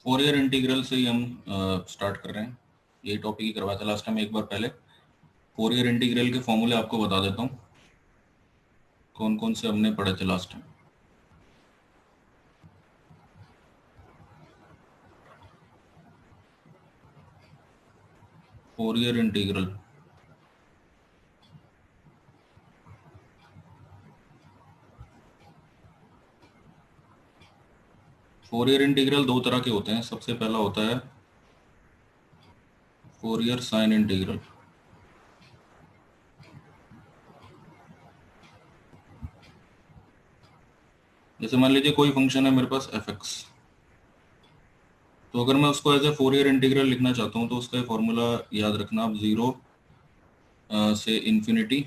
Fourier integral से ही हम start कर रहे हैं। यही टॉपिक ही करवाया था लास्ट टाइम एक बार पहले। फोरियर इंटीग्रल के फॉर्मूले आपको बता देता हूँ कौन कौन से हमने पढ़े थे last time. Fourier integral Fourier integral दो तरह के होते हैं। सबसे पहला होता है फोरियर साइन इंटीग्रल। जैसे मान लीजिए कोई फंक्शन है मेरे पास एफ एक्स, तो अगर मैं उसको एज ए फोरियर इंटीग्रल लिखना चाहता हूँ तो उसका फॉर्मूला याद रखना आप। 0 से इन्फिनिटी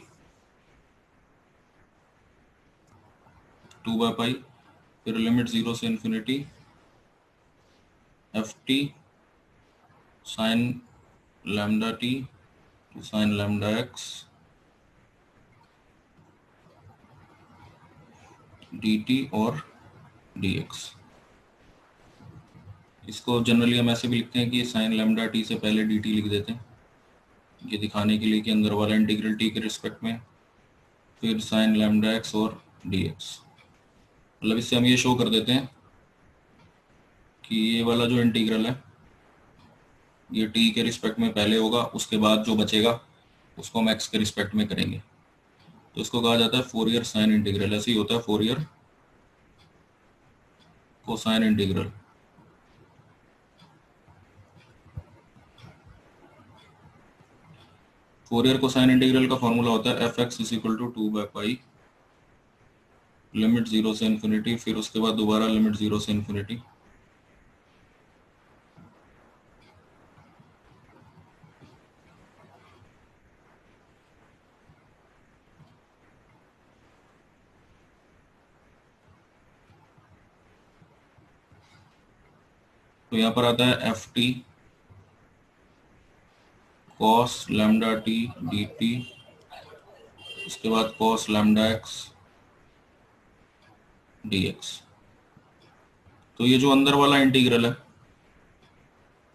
2/पाई, फिर लिमिट 0 से infinity F T sine lambda T to sine lambda x D T और डी एक्स। इसको जनरली हम ऐसे भी लिखते हैं कि साइन लैम्डा टी से पहले डी टी लिख देते हैं, ये दिखाने के लिए कि अंदर वाला इंटीग्रल टी के रिस्पेक्ट में, फिर साइन लैम्डा एक्स और डी एक्स। मतलब इससे हम ये शो कर देते हैं कि ये वाला जो इंटीग्रल है ये टी के रिस्पेक्ट में पहले होगा, उसके बाद जो बचेगा उसको हम एक्स के रिस्पेक्ट में करेंगे। तो इसको कहा जाता है फोरियर साइन इंटीग्रल। ऐसे ही होता है Fourier cosine integral. Fourier cosine integral का फॉर्मूला होता है F x is equal to 2/पाई लिमिट 0 से इन्फिनिटी, फिर उसके बाद दोबारा लिमिट 0 से इन्फिनिटी तो यहाँ पर आता है F T cos lambda T D t, उसके बाद cos lambda x D X. तो ये जो अंदर वाला इंटीग्रल है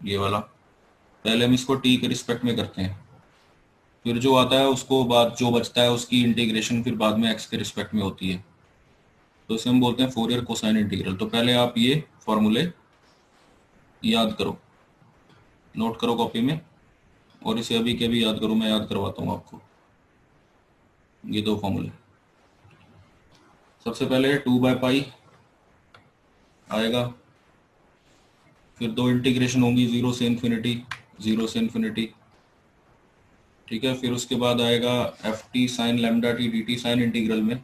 ये वाला, पहले हम इसको टी के रिस्पेक्ट में करते हैं, फिर जो आता है उसको बाद जो बचता है उसकी इंटीग्रेशन फिर बाद में एक्स के रिस्पेक्ट में होती है। तो इसे हम बोलते हैं फोरियर कोसाइन इंटीग्रल। तो पहले आप ये फॉर्मूले याद करो, नोट करो कॉपी में, और इसे अभी के भी याद करो, मैं याद करवाता हूँ आपको। ये दो फॉर्मूले, सबसे पहले 2/पाई आएगा, फिर दो इंटीग्रेशन होंगी 0 से इन्फिनिटी 0 से इन्फिनिटी, ठीक है। फिर उसके बाद आएगा F T sine lambda T D T sine integral में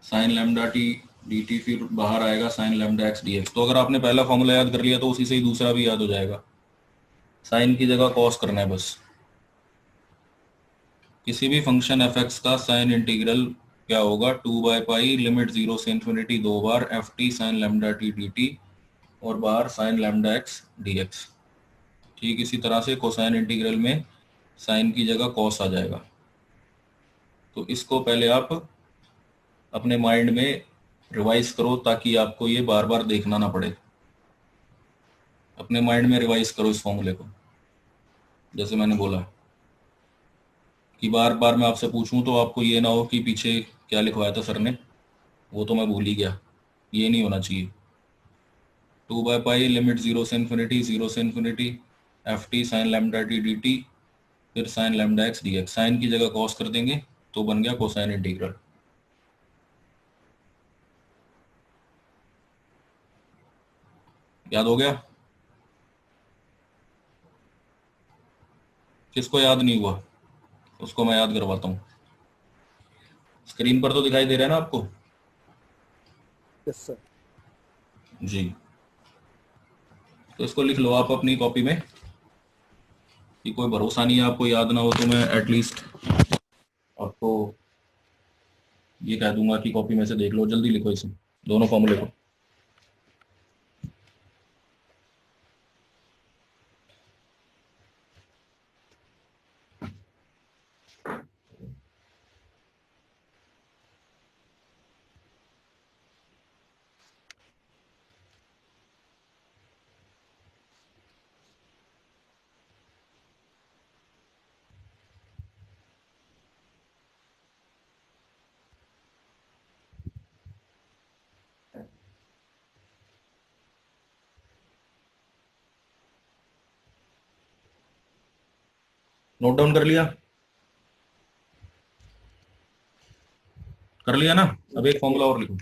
sine lambda T D T, फिर बाहर आएगा sine lambda x D X. तो अगर आपने पहला फॉर्मूला याद कर लिया तो उसी से ही दूसरा भी याद हो जाएगा। साइन की जगह कॉस करना है बस। किसी भी फंक्शन एफ एक्स का साइन इंटीग्रल क्या होगा? 2/पाई लिमिट 0 से इन्फिनिटी 2 बार F T sine lambda T D T और बाहर sine lambda x D X. ठीक इसी तरह से कोसाइन इंटीग्रल में साइन की जगह कॉस आ जाएगा। तो इसको पहले आप अपने माइंड में रिवाइज करो ताकि आपको ये बार बार देखना ना पड़े। अपने माइंड में रिवाइज करो इस फॉर्मूले को, जैसे मैंने बोला कि बार बार मैं आपसे पूछूं तो आपको ये ना हो कि पीछे क्या लिखवाया था सर ने, वो तो मैं भूल ही गया। ये नहीं होना चाहिए। 2/पाई लिमिट 0 से इन्फिनिटी 0 से infinity F T sine lambda T D T, फिर sine lambda x D x. Sine की जगह कॉस कर देंगे तो बन गया कोसाइन इंटीग्रल। याद हो गया? किसको याद नहीं हुआ उसको मैं याद करवाता हूँ। स्क्रीन पर तो दिखाई दे रहा है ना आपको? Yes sir. जी, तो इसको लिख लो आप अपनी कॉपी में, कि कोई भरोसा नहीं है आपको याद ना हो तो मैं एटलीस्ट आपको ये कह दूंगा कि कॉपी में से देख लो, जल्दी लिखो इसे, दोनों फॉर्मूले को। नोट डाउन कर लिया ना? अब एक फॉर्मूला और लिखो,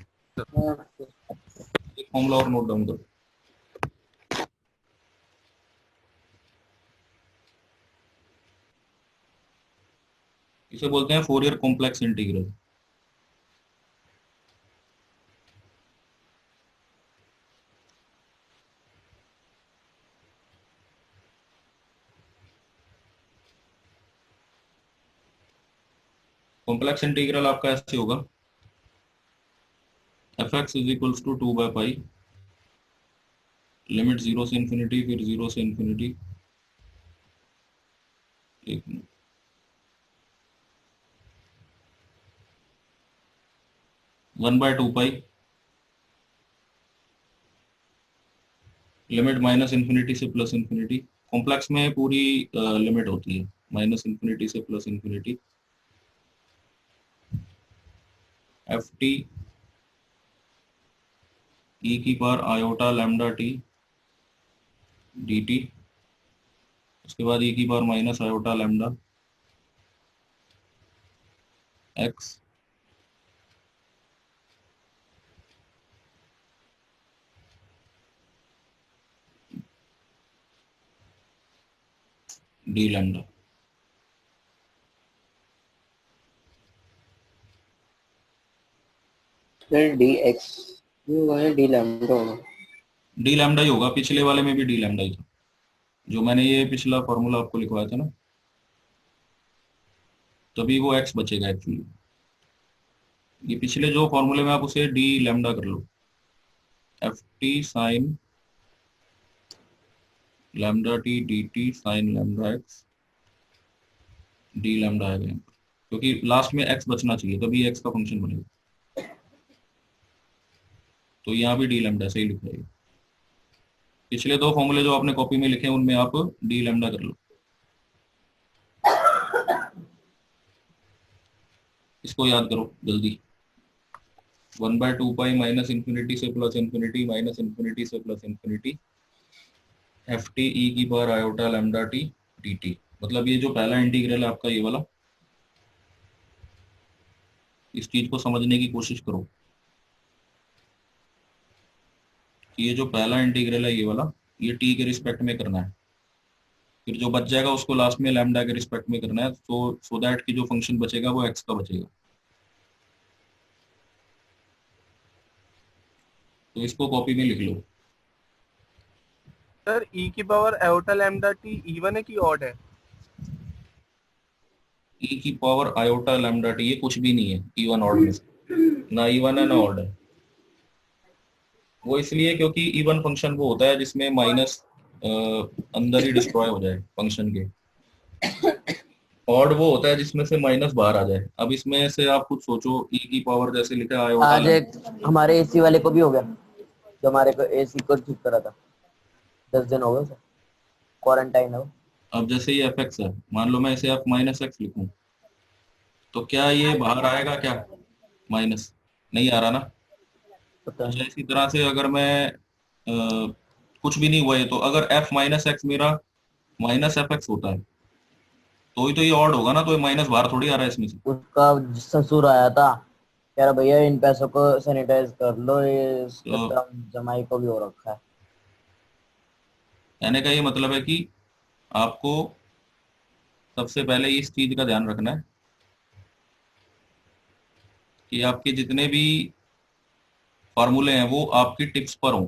एक फॉर्मूला और नोट डाउन करो। इसे बोलते हैं Fourier complex integral. Complex integral आपका ऐसे होगा, f x is equals to 2/पाई लिमिट 0 से इंफिनिटी, फिर 0 से infinity, 1/2 pi limit minus infinity से प्लस इंफिनिटी। कॉम्प्लेक्स में पूरी लिमिट होती है, माइनस इंफिनिटी से plus infinity, f t e की power iota lambda T D t, उसके बाद ई की power minus iota lambda x d lambda. फिर डी एक्स डी लैम्डा होगा, डी लैम्डा ही होगा, पिछले वाले में भी डी लैम्डा ही था, जो मैंने ये पिछला फॉर्मूला आपको लिखवाया था ना, तभी वो एक्स बचेगा एक्चुअली। ये पिछले जो फॉर्मूले में आप उसे डी लैम्डा कर लो, f T sine lambda T D T sine lambda x d lambda आएगा यहाँ पर, क्योंकि लास्ट में एक्स बचना चाहिए तभी एक्स का फंक्शन बनेगा। तो यहाँ भी डी लैम्डा सही लिखा है। पिछले दो फॉर्मूले जो आपने कॉपी में लिखे हैं उनमें आप डी लैम्डा कर लो। इसको याद करो जल्दी, 1/2 पाई माइनस इंफिनिटी से प्लस इंफिनिटी माइनस इंफिनिटी से plus infinity f t e की power iota lambda T D t. मतलब ये जो पहला इंटीग्रल है आपका ये वाला, इस चीज को समझने की कोशिश करो कि ये जो पहला इंटीग्रल है ये वाला, ये टी के रिस्पेक्ट में करना है, फिर जो बच जाएगा उसको लास्ट में लैम्डा के रिस्पेक्ट में करना है, तो सो दैट कि जो फंक्शन बचेगा वो एक्स का बचेगा। तो इसको कॉपी में लिख लो। सर ई की power iota lambda T even है कि ऑड है? ई की पावर आयोटा लैम्डा टी, ये कुछ भी नहीं है इवन ऑड में, ना इवन है ना ऑड है। वो इसलिए क्योंकि इवन फंक्शन वो होता है जिसमें माइनस अंदर ही डिस्ट्रॉय हो जाए फंक्शन के, ऑड वो होता है जिसमें से माइनस बाहर आ जाए। अब इसमें से आप कुछ सोचो, ई की पावर जैसे लिखा है आयोटा आज एक हमारे एसी वाले को भी हो गया, जो हमारे को एसी को ठीक करा था, 10 दिन हो गए सर, क्वारंटाइन है। अब जैसे ये एफ एक्स है, मान लो मैं इसे आप माइनस एक्स लिखूं, तो क्या ये बाहर आएगा क्या? माइनस नहीं आ रहा ना। अच्छा, इसी तरह से अगर मैं कुछ भी नहीं हुआ है, तो अगर एफ माइनस एक्स मेरा माइनस एफ एक्स होता है तो ही तो ये ऑड होगा ना, तो ये माइनस बाहर थोड़ी आ रहा है इसमें से। उसका ससुर आया था, कह रहा भैया इन पैसों को सैनिटाइज कर लो, ये तो जमाई को भी हो रखा है। कहने का ये मतलब है कि आपको सबसे पहले इस चीज का ध्यान रखना है कि आपके जितने भी फॉर्मूले हैं वो आपकी टिप्स पर हों।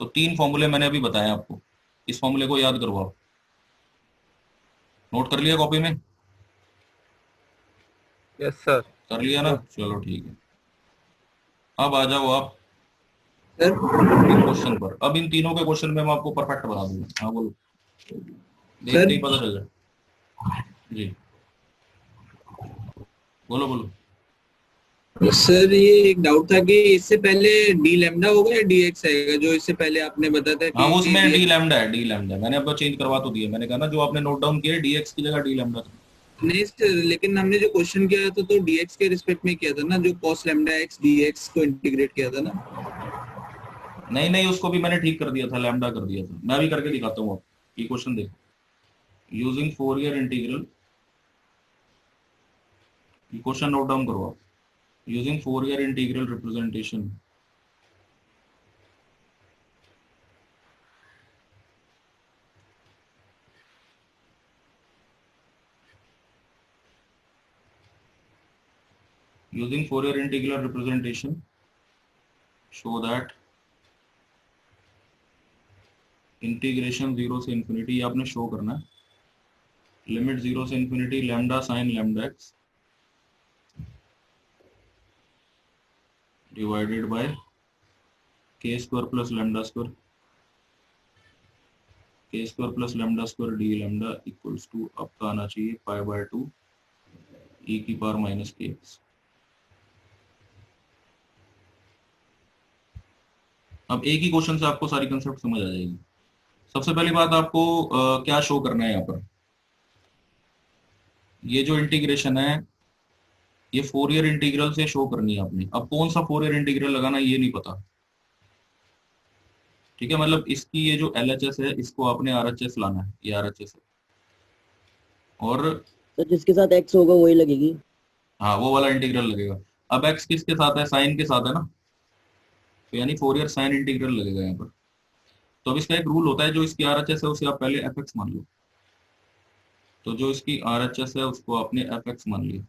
तो 3 फॉर्मूले मैंने अभी बताए आपको, इस फॉर्मूले को याद करो आप। नोट कर लिया कॉपी में? Yes sir. कर लिया ना, चलो ठीक है। अब आ जाओ आप क्वेश्चन पर। अब इन तीनों के क्वेश्चन में मैं आपको परफेक्ट बना दूंगा। हाँ बोलो, देखते ही पता चल जाए जी। बोलो बोलो सर ये एक डाउट था कि इससे पहले डी लैम्डा होगा या डी एक्स आएगा, जो इससे पहले आपने बताया था कि हाँ उसमें डी लैम्डा है, डी लैम्डा। मैंने अब चेंज करवा तो दिया, मैंने कहा ना जो आपने नोट डाउन किया डी एक्स की जगह डी लैम्डा था। नहीं सर, लेकिन हमने जो क्वेश्चन किया था तो डी एक्स के रिस्पेक्ट में किया था ना, जो cos lambda x D x को इंटीग्रेट किया था ना। नहीं नहीं, उसको भी मैंने ठीक कर दिया था, लैम्डा कर दिया था। मैं भी करके दिखाता हूँ आपको, ये क्वेश्चन देखो। Using Fourier integral, question note down करो आप, using Fourier integral representation using Fourier integral representation show that integration 0 से इन्फिनिटी, आपने शो करना है, लिमिट 0 से infinity lambda sine lambda x divided by k square plus lambda square, k square plus lambda square d lambda equals to आपका आना चाहिए पाई by 2 e की power minus के एक्स। अब एक ही क्वेश्चन से आपको सारी कंसेप्ट समझ आ जाएगी। सबसे पहली बात आपको क्या शो करना है यहाँ पर, ये जो इंटीग्रेशन है ये फोरियर इंटीग्रल से शो करनी है आपने। अब कौन सा फोरियर इंटीग्रल लगाना ये नहीं पता, ठीक है, मतलब इसकी ये जो LHS है इसको आपने RHS लाना है, ये RHS है, और तो जिसके साथ x होगा वही लगेगी। हाँ वो वाला इंटीग्रल लगेगा। अब x किसके साथ है, साइन के साथ है ना, तो यानी फोरियर साइन इंटीग्रल लगेगा यहाँ पर। तो अब इसका एक रूल होता है, जो इसकी RHS है उसे आप पहले fx मान लो, तो जो इसकी RHS है उसको आपने fx मान लिया।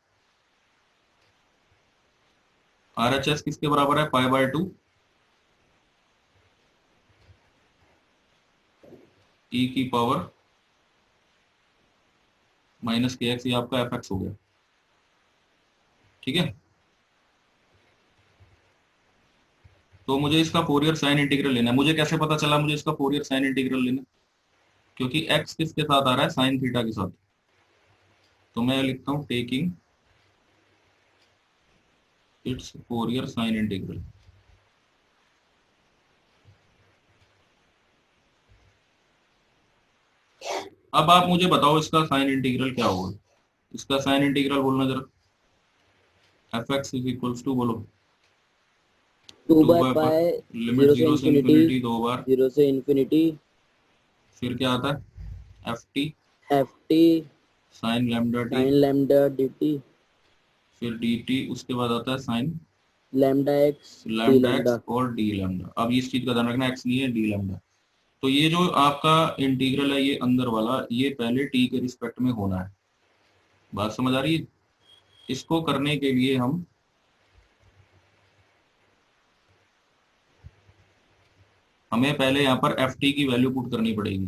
RHS किसके बराबर है, पाई बाय 2 ई की पावर माइनस के एक्स, ये आपका fx हो गया, ठीक है। तो मुझे इसका फोरियर साइन इंटीग्रल लेना है। मुझे कैसे पता चला मुझे इसका फोरियर साइन इंटीग्रल लेना, क्योंकि x किसके साथ आ रहा है, साइन थीटा के साथ। तो मैं लिखता हूं taking it's Fourier sine integral. अब आप मुझे बताओ इसका साइन इंटीग्रल क्या होगा। इसका साइन इंटीग्रल बोलना जरा, fx इज इक्वल्स टू बोलो 2 2 बाय बाय पाई लिमिट 0 से इन्फिनिटी 2 बार, 0 से इन्फिनिटी, फिर क्या आता है ft ft sign lambda T, sin lambda dt, फिर dt, उसके बाद आता है sign lambda x d lambda lambda. X और डी लैम्डा। अब इस चीज का ध्यान रखना, एक्स नहीं है डी लैम्डा। तो ये जो आपका इंटीग्रल है ये अंदर वाला, ये पहले टी के रिस्पेक्ट में होना है। बात समझ आ रही है। इसको करने के लिए हमें पहले यहाँ पर एफ टी की वैल्यू पुट करनी पड़ेगी।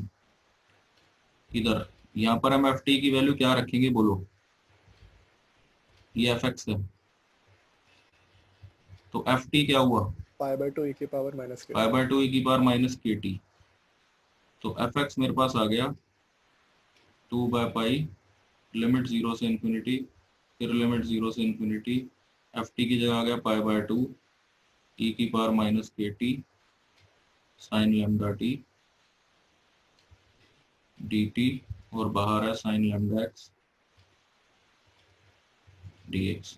इधर यहाँ पर हम एफ टी की वैल्यू क्या रखेंगे बोलो, ये एफ एक्स है, तो एफ टी क्या हुआ, पाई बाय 2 ई की पावर माइनस के। पाई बाय 2 ई की पावर माइनस के टी। तो एफ एक्स मेरे पास आ गया 2 बाय पाई लिमिट 0 से इन्फिनिटी, फिर लिमिट 0 से इन्फिनिटी, एफ टी की जगह आ गया पाई बाय 2 ई की power minus k T sine lambda T D T, और बाहर है sign lambda x D x.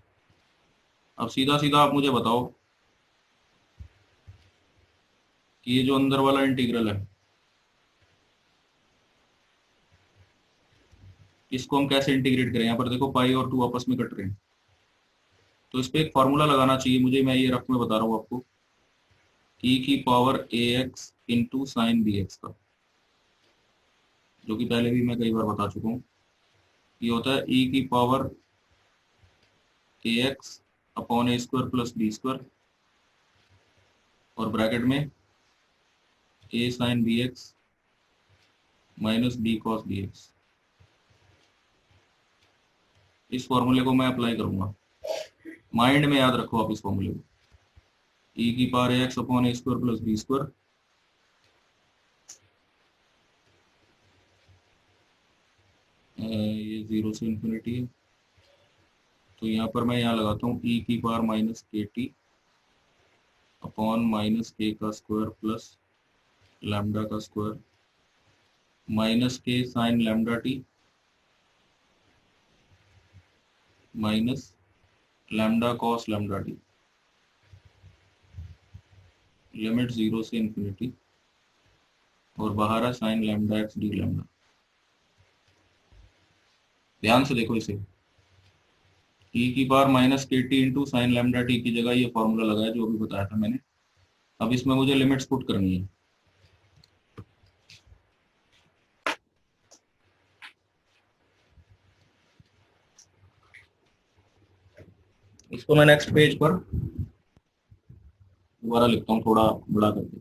अब सीधा सीधा आप मुझे बताओ कि ये जो अंदर वाला इंटीग्रल है इसको हम कैसे इंटीग्रेट करें। यहाँ पर देखो पाई और 2 आपस में कट रहे हैं, तो इस पे एक फॉर्मूला लगाना चाहिए मुझे, मैं ये रफ में बता रहा हूँ आपको, ई की power a x into sine b x का, जो कि पहले भी मैं कई बार बता चुका हूँ। ये होता है ई की power a x upon a square plus b square, और ब्रैकेट में a sine b x minus b cos b x. इस फॉर्मूले को मैं अप्लाई करूंगा, माइंड में याद रखो आप इस फॉर्मूले को, ई की power a x upon a square plus b square, ये 0 से इन्फिनिटी है, तो यहाँ पर मैं यहाँ लगाता हूँ ई की power minus k T upon minus के का स्क्वायर प्लस लैम्डा का स्क्वायर माइनस के sign lambda T minus lambda cos lambda T, limit 0 से इन्फिनिटी, और बाहर है sign lambda x d lambda. ध्यान से देखो इसे, e की power minus k T into sine lambda T की जगह ये फॉर्मूला लगा है जो अभी बताया था मैंने। अब इसमें मुझे लिमिट्स पुट करनी है। इसको मैं नेक्स्ट पेज पर दोबारा लिखता हूँ थोड़ा बड़ा करके,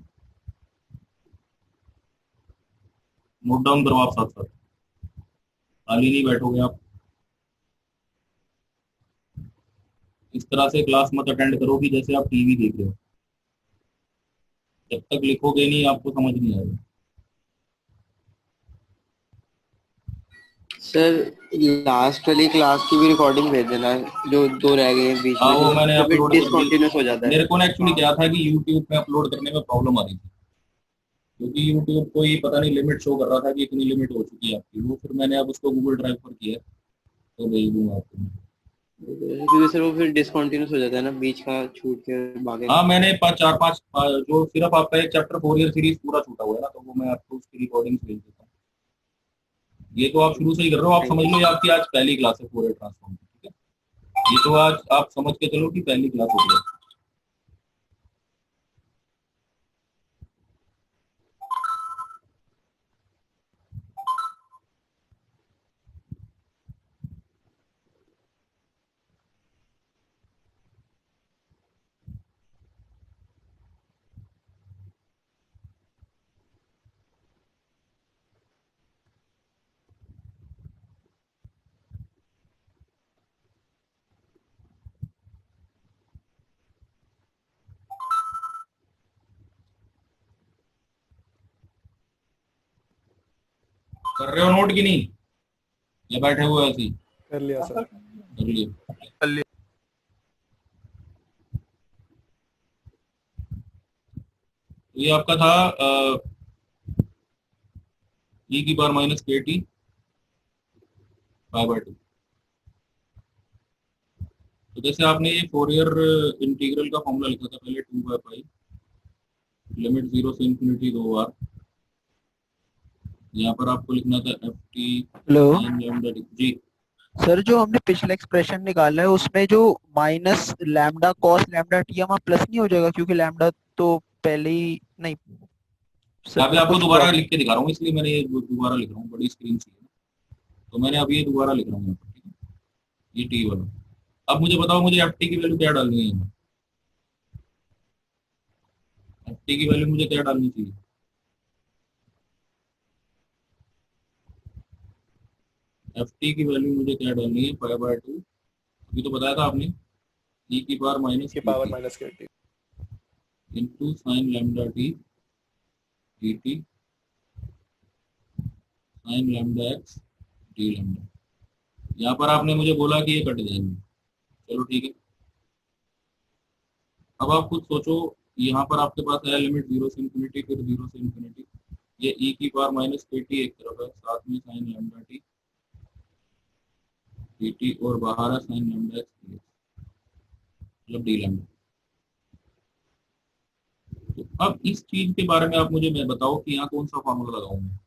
नोट डाउन करो आप साथ साथ, खाली नहीं बैठोगे आप। इस तरह से क्लास मत अटेंड करो कि जैसे आप टीवी देख रहे हो, जब तक लिखोगे नहीं आपको समझ नहीं आएगा। सर लास्ट वाली क्लास की भी रिकॉर्डिंग भेज देना, जो दो रह गए हैं बीच हाँ में, वो मैंने तो फिर अपलोड कर दी। डिसकंटिन्यूस हो जाता है। मेरे को ना एक्चुअली क्या था कि यूट्यूब पे अपलोड करने में प्रॉब्लम आ रही थी, क्योंकि यूट्यूब को ही पता नहीं लिमिट शो कर रहा था कि इतनी लिमिट हो चुकी है आपकी। वो फिर मैंने अब उसको गूगल ड्राइव पर किया, तो भेज दूंगा आपको। क्योंकि सर वो फिर डिसकंटिन्यूस हो जाता है ना, बीच का छूट के भागे। हाँ मैंने चार पांच जो सिर्फ आपका एक चैप्टर 4 ईयर सीरीज पूरा छूटा हुआ है ना, तो वो मैं आपको उसकी रिकॉर्डिंग भेज देता हूँ। ये तो आप शुरू से ही कर रहे हो, आप समझ लो ये आपकी आज पहली क्लास है फोरियर ट्रांसफॉर्म की, ठीक है। ये तो आज आप समझ के चलो कि पहली क्लास हो गई। कर रहे हो नोट की नहीं, या बैठे हुए ऐसे ही? कर लिया सर। कर लिए। तो ये आपका था e की पावर माइनस के टी 5/2। तो जैसे आपने ये फोरियर इंटीग्रल का फॉर्मूला लिखा था पहले, 2/पाई लिमिट 0 से इन्फिनिटी 2 बार, यहाँ पर आपको लिखना था एफ टी हेलो जी। सर, जो हमने पिछला एक्सप्रेशन निकाला है उसमें जो minus lambda cos lambda T हमारा प्लस नहीं हो जाएगा, क्योंकि लैम्डा तो पहले ही नहीं। यहाँ पे सर आपको कुछ दोबारा लिख के दिखा रहा हूँ, इसलिए मैंने ये दोबारा लिख रहा हूँ, बड़ी स्क्रीन से, तो मैंने अभी ये दोबारा लिख रहा हूँ यहाँ पर, ठीक है, ये टी वाला। अब मुझे बताओ मुझे एफ टी की वैल्यू क्या डालनी है, एफ टी की वैल्यू मुझे क्या डालनी चाहिए? एफ टी की वैल्यू मुझे क्या डालनी है? 5/2, अभी तो बताया था आपने, e की पावर माइनस की power minus k T into sine lambda T D T sine lambda x d lambda. यहाँ पर आपने मुझे बोला कि ये कट जाएंगे, चलो ठीक है। अब आप खुद सोचो, यहाँ पर आपके पास है लिमिट 0 से इन्फिनिटी, फिर 0 से इन्फिनिटी, ये e की पावर माइनस के टी एक तरफ है, साथ में sine lambda T D T, और बाहर है sign lambda x D x, मतलब डी लैम्डा। तो अब इस चीज के बारे में आप मुझे मैं बताओ कि यहाँ कौन सा फॉर्मूला लगाऊं मैं।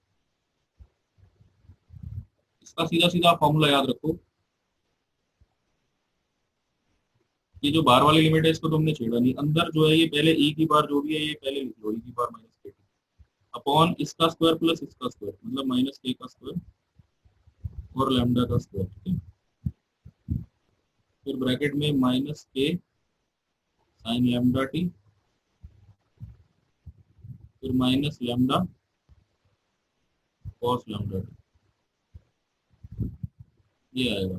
इसका सीधा सीधा फॉर्मूला याद रखो, ये जो बाहर वाली लिमिट है इसको तुमने छेड़ा नहीं, अंदर जो है ये पहले e की बार जो भी है ये पहले लिख लो, e की बार माइनस के टी अपॉन इसका स्क्वायर प्लस इसका स्क्वायर, मतलब माइनस के का स्क्वायर और लैम्डा का स्क्वायर, ठीक है। फिर ब्रैकेट में माइनस के साइन लैम्डा टी, फिर minus lambda cos lambda T, ये आएगा,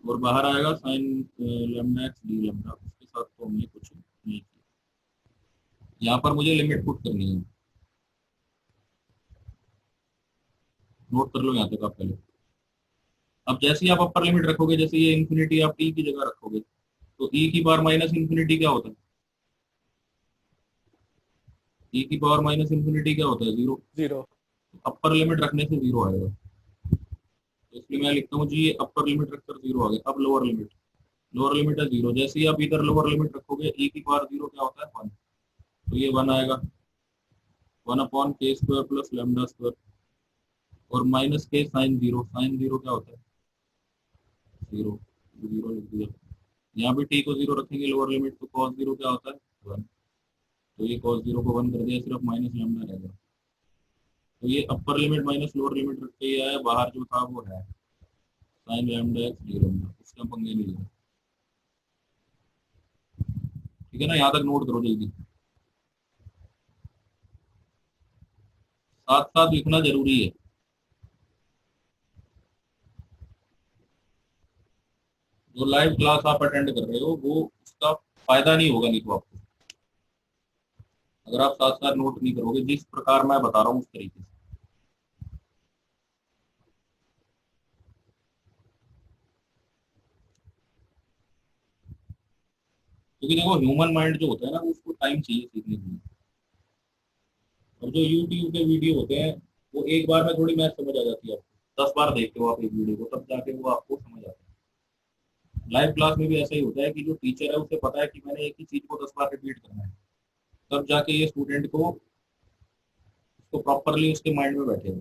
और बाहर आएगा sine lambda x d lambda. उसके साथ तो हमने कुछ नहीं किया, यहाँ पर मुझे लिमिट पुट करनी है, नोट कर लो यहाँ तक आप पहले। अब जैसे ही आप अपर लिमिट रखोगे, जैसे ये इन्फिनिटी आप टी की जगह रखोगे, तो e की पावर माइनस इन्फिनिटी क्या होता है? e की पावर माइनस इन्फिनिटी क्या होता है? 0। जीरो। अपर लिमिट रखने से 0 आएगा, तो इसलिए मैं लिखता हूँ जी ये अपर लिमिट रखकर 0 आ गया। अब लोअर लिमिट है 0, जैसे ही आप इधर लोअर लिमिट रखोगे e की पावर 0 क्या होता है? 1, तो ये 1 आएगा, 1 upon k square plus lambda square, और माइनस के साइन जीरो क्या होता है, जीरो, जीरो लिख दिया। यहाँ भी टी को जीरो रखेंगे लोअर लिमिट, तो कॉस जीरो क्या होता है, वन। तो ये कॉस जीरो को वन कर दिया, सिर्फ माइनस लैम्डा रहेगा। तो ये upper limit minus lower limit रख के ही आया, बाहर जो था वो है sign lambda x d lambda, इसका पंगे नहीं लेना। ठीक है ना, यहाँ तक नोट करो जल्दी, साथ साथ लिखना जरूरी है। जो लाइव क्लास आप अटेंड कर रहे हो वो उसका फायदा नहीं होगा, नहीं तो आपको, अगर आप साथ साथ नोट नहीं करोगे जिस प्रकार मैं बता रहा हूँ उस तरीके से। क्योंकि देखो ह्यूमन माइंड जो होता है ना, उसको टाइम चाहिए सीखने के लिए। और जो यूट्यूब के वीडियो होते हैं वो एक बार में थोड़ी मैथ समझ आ जाती है आपको, 10 बार देखते हो आप एक वीडियो को तब जाके वो आपको समझ आता है। लाइव क्लास में भी ऐसा ही होता है कि जो टीचर है उसे पता है कि मैंने एक ही चीज को 10 बार रिपीट करना है, तब जाके ये स्टूडेंट को उसको प्रॉपरली उसके माइंड में बैठेगा।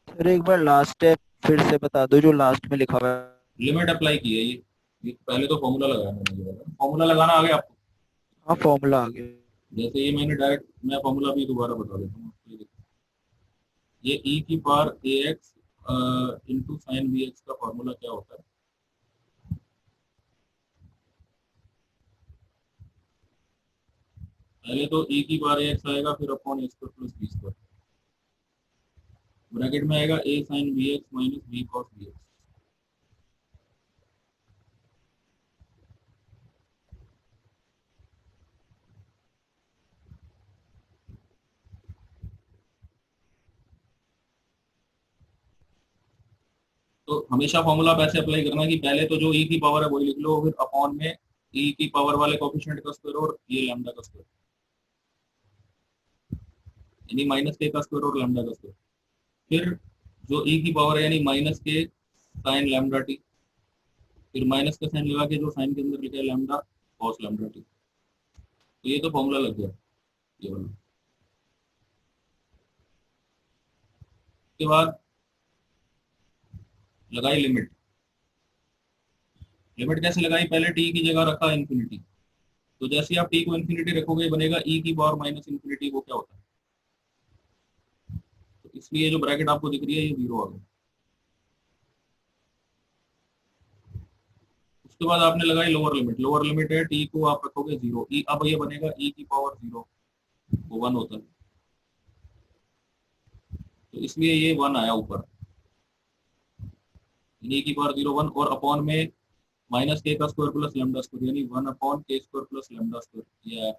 सर एक बार लास्ट स्टेप फिर से बता दो जो लास्ट में लिखा हुआ है। लिमिट अप्लाई की है ये पहले तो फॉर्मूला लगाया मैंने, फॉर्मूला लगाना आ गया आपको। हाँ फॉर्मूला आ गया। जैसे ये मैंने डायरेक्ट, मैं फॉर्मूला भी दोबारा बता देता हूँ। ये e की power ax into sine b x का फॉर्मूला क्या होता है, पहले तो e की पावर ax आएगा, फिर upon a square plus b square, bracket में आएगा a sine b x minus b cos b x. तो हमेशा फॉर्मूला वैसे अप्लाई करना कि पहले तो जो e की पावर है वही लिख लो, फिर अपॉन में e की पावर वाले कोफिशिएंट का स्क्वायर और ये लैम्डा का स्क्वायर, यानी माइनस के का स्क्वायर और लैम्डा का स्क्वायर। फिर जो e की पावर है यानी माइनस के साइन लैम्डा टी, फिर माइनस का साइन लगा के जो साइन के अंदर लिखा है लैम्डा कॉस लैम्डा टी। तो ये तो फॉर्मूला लग गया ये वाला। उसके बाद लगाई लिमिट। लिमिट कैसे लगाई, पहले टी की जगह रखा इन्फिनिटी, तो जैसे ही आप टी को इन्फिनिटी रखोगे बनेगा e की पावर माइनस इन्फिनिटी, वो क्या होता है, तो इसलिए जो ब्रैकेट आपको दिख रही है ये जीरो आ गया। उसके बाद आपने लगाई लोअर लिमिट, लोअर लिमिट है टी को आप रखोगे जीरो, ई अब ये बनेगा e की पावर जीरो, वो वन होता है, तो इसलिए ये वन आया ऊपर, e की पावर जीरो वन, और अपॉन में माइनस के का स्क्वायर प्लस लैम्डा स्क्वायर यानी one upon k square plus lambda square ये आया।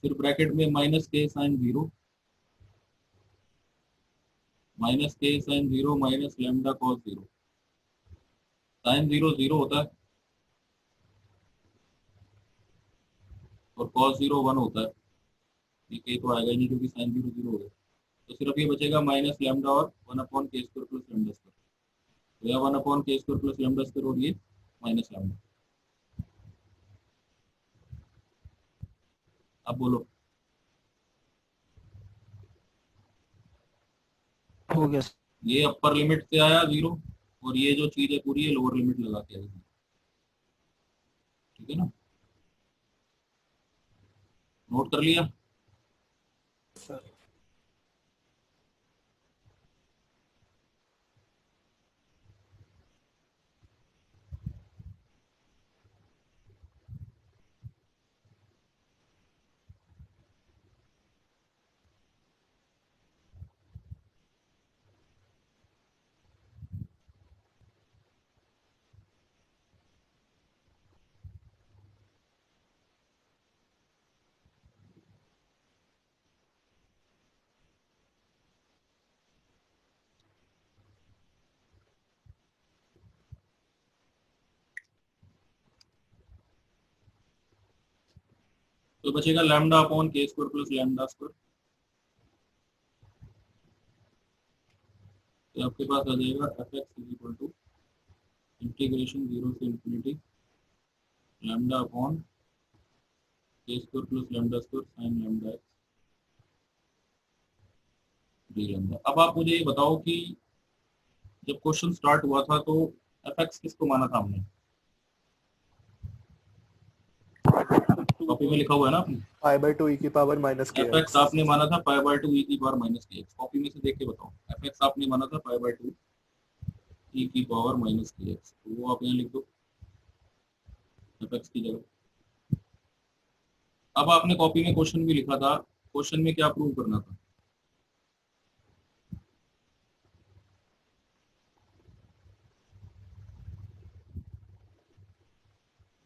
फिर ब्रैकेट में माइनस के साइन जीरो, माइनस के sine zero minus lambda cos zero, sine zero zero होता है और कॉस जीरो वन होता है, ये के तो आएगा ही नहीं क्योंकि साइन जीरो जीरो हो गया, तो सिर्फ ये बचेगा माइनस लैम्डा और one upon k square plus lambda square, तो यह one upon k square plus lambda square और ये माइनस लैम्डा। अब बोलो, हो गया। ये अपर लिमिट से आया जीरो और ये जो चीज है पूरी है लोअर लिमिट लगा के आई, ठीक है ना, नोट कर लिया। सर तो बचेगा lambda upon k square plus lambda square, तो आपके पास आ जाएगा f x is equal to integration zero से infinity lambda upon k square plus lambda square sine lambda x d lambda. अब आप मुझे ये बताओ कि जब क्वेश्चन स्टार्ट हुआ था तो एफ एक्स किसको माना था हमने? कॉपी में लिखा हुआ है ना आपने? पाई बाय 2 ई की पावर माइनस के एफ एक्स आपने माना था पाई बाय 2 ई की पावर माइनस के एक्स। कॉपी में से देख के बताओ, एफ एक्स आपने माना था पाई बाय 2 ई की पावर माइनस के एक्स, तो वो आप यहाँ लिख दो एफ एक्स की जगह। अब आपने कॉपी में क्वेश्चन भी लिखा था, क्वेश्चन में क्या प्रूव करना था?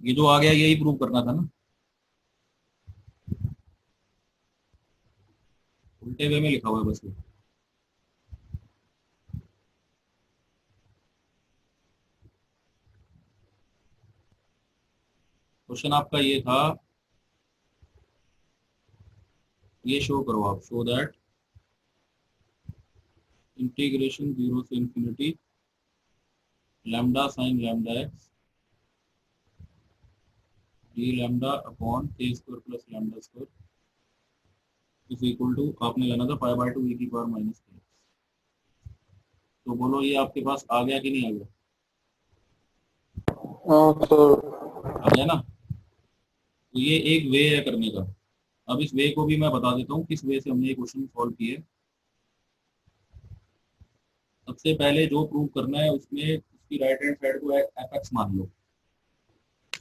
ये जो आ गया यही प्रूव करना था ना, उल्टे वे में लिखा हुआ है बस ये। क्वेश्चन आपका ये था, ये शो करो आप, शो दैट इंटीग्रेशन 0 से infinity lambda sine lambda x d lambda upon k square plus lambda square is equal to, आपने लेना था पाई बाय 2 ई की पावर माइनस के एक्स। तो बोलो ये आपके पास आ गया कि नहीं आ गया? आ गया ना? तो ये एक वे है करने का। अब इस वे को भी मैं बता देता हूँ किस वे से हमने ये क्वेश्चन सॉल्व किए। सबसे पहले जो प्रूव करना है उसमें उसकी राइट हैंड साइड को एफ एक्स मान लो।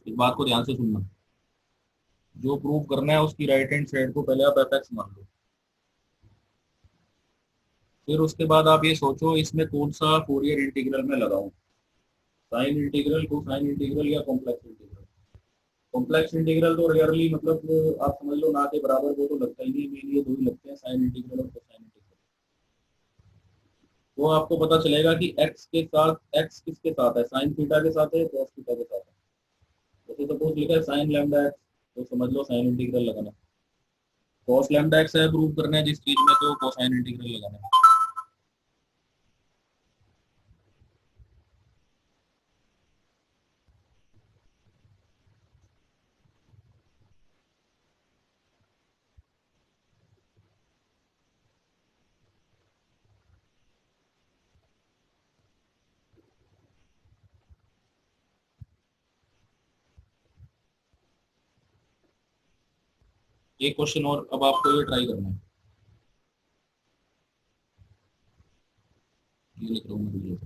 इस बात को ध्यान से सुनना, जो प्रूव करना है उसकी राइट हैंड साइड को पहले आप एफ एक्स मान लो। फिर उसके बाद आप ये सोचो इसमें कौन सा फोरियर इंटीग्रल में लगाऊं, साइन इंटीग्रल, कोसाइन इंटीग्रल या कॉम्प्लेक्स इंटीग्रल। कॉम्प्लेक्स इंटीग्रल तो रेयरली, मतलब आप समझ लो ना के बराबर, वो तो लगता ही नहीं, मेन ये दो ही लगते हैं, साइन इंटीग्रल और कोसाइन इंटीग्रल। वो आपको पता चलेगा कि एक्स के साथ, एक्स किसके साथ है, साइन थीटा के साथ है, कॉस थीटा के साथ है। जैसे सपोज लिखा है साइन लैम्डा एक्स, तो समझ लो साइन इंटीग्रल लगाना। कॉस लैम्डा एक्स है प्रूव करना है जिस चीज में, तो कोसाइन इंटीग्रल लगाना है। एक क्वेश्चन और अब आपको ये ट्राई करना है, ये लिख रहा हूँ मैं वीडियो।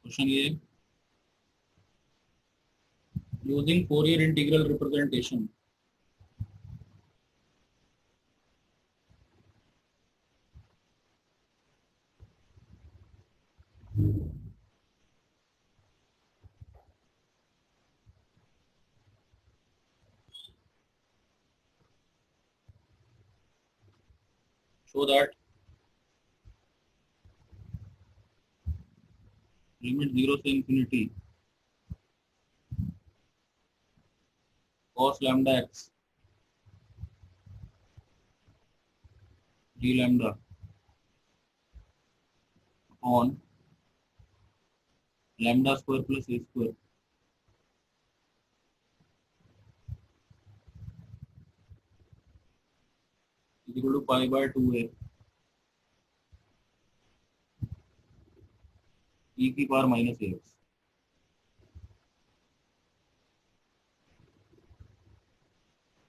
क्वेश्चन ये, using Fourier integral representation show that limit 0 से infinity cos lambda x d lambda on lambda square plus a square is equal to pi by 2a e की पावर माइनस एक्स।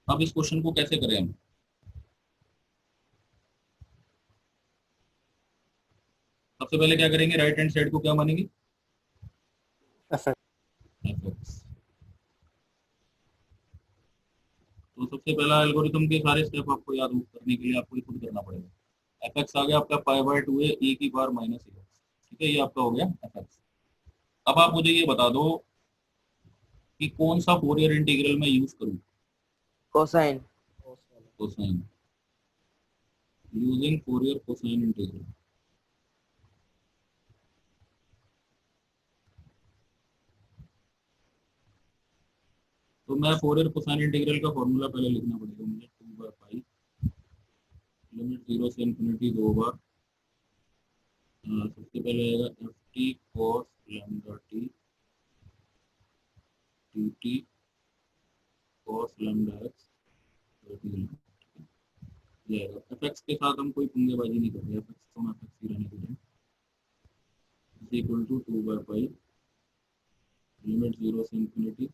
अब इस question को कैसे करें हम? सबसे पहले क्या करेंगे, राइट हैंड साइड को क्या मानेंगे, fx। तो सबसे पहला एल्गोरिथम के सारे स्टेप आपको याद करने के लिए आपको ये खुद करना पड़ेगा। एफ एक्स आ गया आपका पाई बाय 2 है ई की पावर माइनस ए एक्स, ठीक है, ये आपका हो गया एफ एक्स। अब आप मुझे ये बता दो कि कौन सा फोरियर इंटीग्रल मैं यूज करूं। Cosine. Cosine, using Fourier cosine integral. तो मैं फोरियर कोसाइन इंटीग्रल का फॉर्मूला पहले लिखना पड़ेगा मुझे, 2 बाय पाई लिमिट 0 से इन्फिनिटी 2 बार, सबसे पहले आएगा F T cos lambda T D T cos lambda x D, ये आएगा। एफ एक्स के साथ हम कोई पंगेबाजी नहीं कर रहे, एफ एक्स को हम एफ एक्स ही रहने देंगे, is equal to 2 by pi limit 0 से इन्फिनिटी,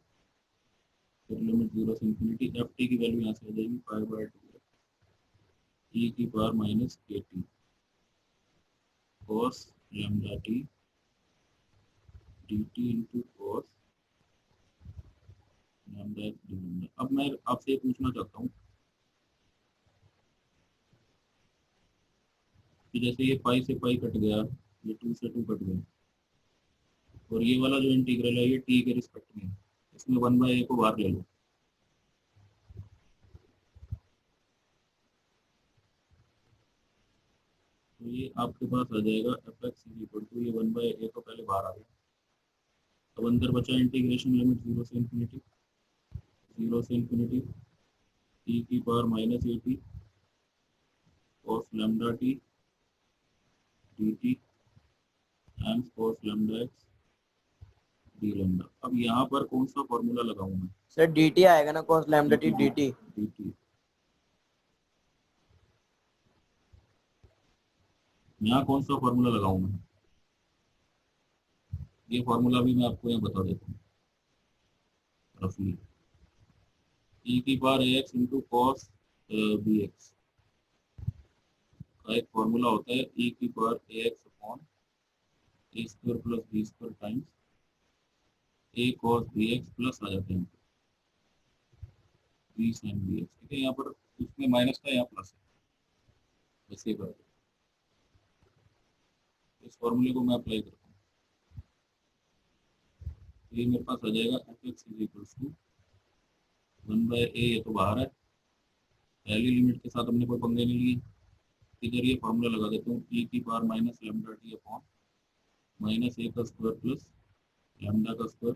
फिर लिमिट 0 से इन्फिनिटी, एफ टी की वैल्यू यहाँ से आ जाएगी पाई बाय 2 ई की power minus k t cos lambda T D t into cos lambda x d lambda. अब मैं आपसे ये पूछना चाहता हूँ कि जैसे ये पाई से पाई कट गया, ये 2 से 2 कट गया, और ये वाला जो इंटीग्रल है ये टी के रिस्पेक्ट में है, इसमें 1 बाय ए को बाहर ले लो, तो ये आपके पास आ जाएगा f x is equal to, ये 1 बाय ए तो पहले बाहर आ गया, अब अंदर बचा इंटीग्रेशन लिमिट 0 से इन्फिनिटी, 0 से इन्फिनिटी ई की power minus A T cos lambda T D T and cos lambda x d lambda. अब यहाँ पर कौन सा फॉर्मूला लगाऊं मैं? सर dt आएगा ना, cos lambda t dt। D T, यहाँ कौन सा फॉर्मूला लगाऊं मैं? ये फॉर्मूला भी मैं आपको यहाँ बता देता हूँ रफली। ई की power a x into cos b x का एक फॉर्मूला होता है, ई की power a x upon a square plus b square times a cos b x plus आ जाते हैं बी साइन बी एक्स, ठीक है। यहाँ पर उसमें माइनस का, यहाँ प्लस है, वैसे ही कर दो। इस फॉर्मूले को मैं अप्लाई करता हूँ, ये मेरे पास आ जाएगा f x is equal to 1 by a, ये तो बाहर है, पहली लिमिट के साथ हमने कोई पंगे नहीं लिए, इधर ये फॉर्मूला लगा देता हूँ, ई की power minus lambda t upon minus a का स्क्वायर प्लस लैम्डा का स्क्वायर,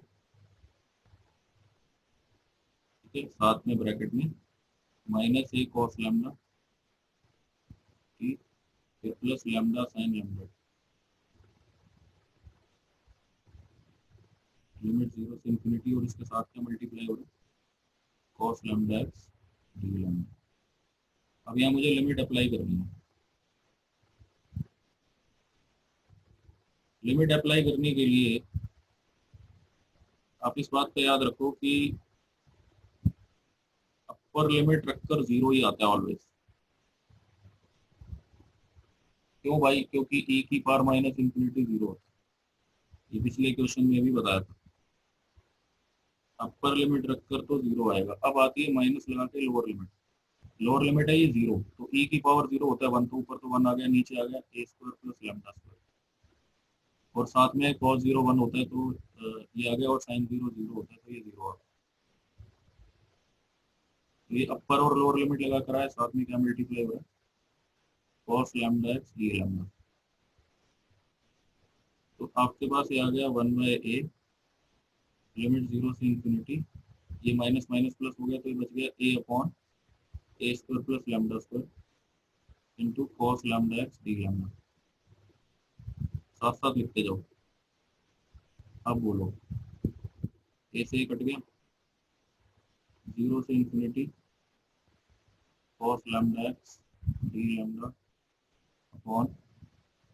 ठीक है, साथ में ब्रैकेट में minus a cos lambda t फिर plus lambda sine lambda, limit 0 से इन्फिनिटी और इसके साथ क्या मल्टीप्लाई हो रहा है, cos lambda x d lambda. अब यहाँ मुझे लिमिट अप्लाई करनी है, लिमिट अप्लाई करने के लिए आप इस बात का याद रखो कि अपर लिमिट रखकर 0 ही आता है ऑलवेज। क्यों भाई? क्योंकि e की पावर माइनस इन्फिनिटी 0 होता है, ये पिछले क्वेश्चन में भी बताया था, अपर लिमिट रखकर तो 0 आएगा। अब आती है माइनस लगा के लोअर लिमिट, लोअर लिमिट है ये 0, तो e की पावर 0 होता है 1, तो ऊपर तो 1 आ गया, नीचे आ गया ए स्क्वायर प्लस लैम्डा स्क्वायर, और साथ में cos 0 1 होता है तो ये आ गया, और sin 0 0 होता है तो ये 0 आ गया। तो ये अपर और लोअर लिमिट लगा कर आया, साथ में क्या मल्टीप्लाई हो रहा है, cos lambda x d lambda. तो आपके पास ये आ गया 1 बाय ए लिमिट 0 से इन्फिनिटी, ये माइनस माइनस प्लस हो गया तो ये बच गया a upon a square plus lambda square into cos lambda x d lambda. साथ साथ लिखते जाओ, अब बोलो, ए से कट गया, 0 से infinity cos lambda x d lambda upon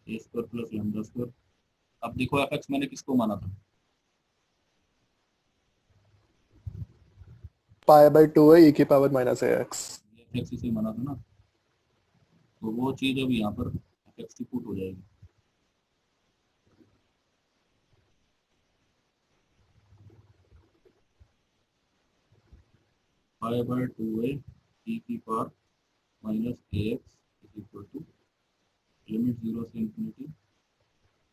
a square plus lambda square. अब देखो एफ एक्स मैंने किसको माना था, पाई बाय 2 है ई की power minus a x. F x इसे माना था ना, तो वो चीज अब यहाँ पर एफ एक्स की पुट हो जाएगी। पाई बाय 2 है ई की power minus a x is equal to limit 0 से infinity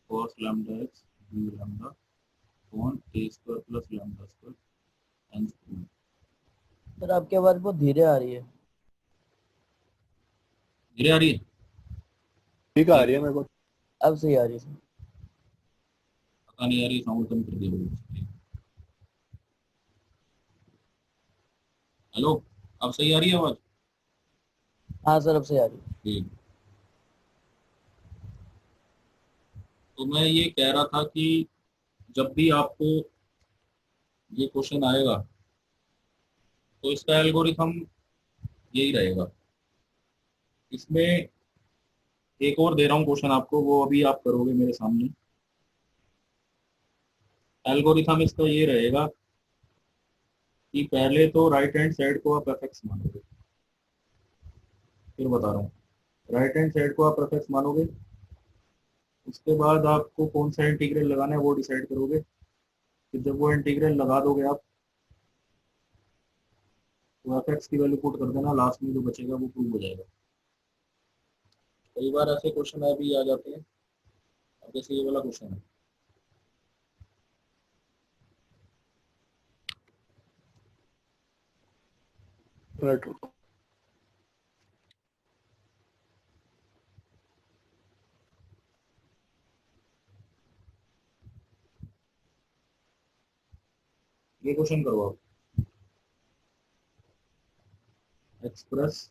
cos lambda x d lambda upon a square plus lambda square n square. Sir आपकी आवाज बहुत धीरे आ रही है। धीरे आ रही है? ठीक आ रही है मेरे को। अब सही आ रही है सर। पता नहीं आ रही, साउंड कम कर दिया। हेलो, अब सही आ रही है आवाज? हाँ सर अब सही आ रही है। ठीक। तो मैं ये कह रहा था कि जब भी आपको ये क्वेश्चन आएगा तो इसका एल्गोरिथम यही रहेगा। इसमें एक और दे रहा हूँ क्वेश्चन आपको, वो अभी आप करोगे मेरे सामने। एल्गोरिथम इसका ये रहेगा कि पहले तो राइट हैंड साइड को आप एफ एक्स मानोगे। फिर बता रहा हूँ, राइट हैंड साइड को आप एफ एक्स मानोगे, उसके बाद आपको कौन सा इंटीग्रल लगाना है वो डिसाइड करोगे। फिर जब वो इंटीग्रल लगा दोगे आप, तो एफ एक्स की वैल्यू पुट कर देना, लास्ट में जो बचेगा वो प्रूव हो जाएगा। कई बार ऐसे क्वेश्चन अभी आ जाते हैं, अब जैसे ये वाला क्वेश्चन है। राइट। ये क्वेश्चन करो आप, एक्सप्रेस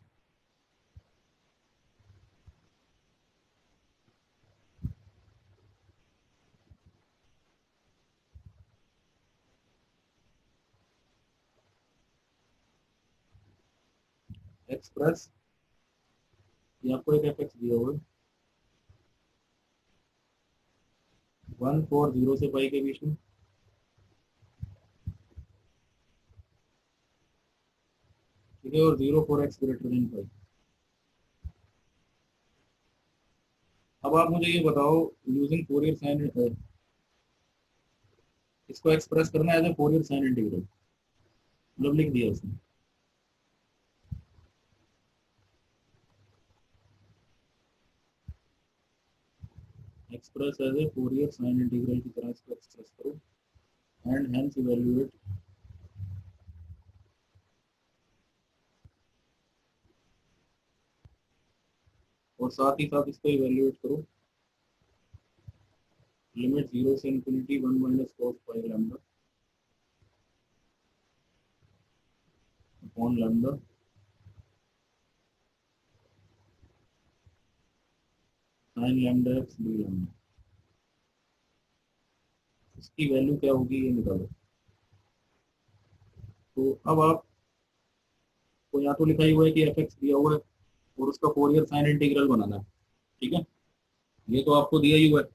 एक्सप्रेस ये आपको एक एफ एक्स दिया हुआ है 1 4 0 से पाई के बीच में, ठीक है, और 0 4 एक्स ग्रेटर देन पाई। अब आप मुझे ये बताओ, यूजिंग फोरियर साइन, इसको एक्सप्रेस करना है as a Fourier sine integral, मतलब लिख दिया उसने। Express as a Fourier sine integral की तरह इसको एक्सप्रेस करो एंड हेंस इवैल्यूएट और साथ ही साथ इसको इवैल्यूएट करो लिमिट 0 से infinity 1 minus cos pi lambda upon lambda sine lambda x d lambda. इसकी वैल्यू क्या होगी ये निकालो। तो अब आप को यहाँ तो लिखा ही हुआ है कि एफ एक्स दिया हुआ है और उसका फोरियर साइन इंटीग्रल बनाना है, ठीक है, ये तो आपको दिया ही हुआ है।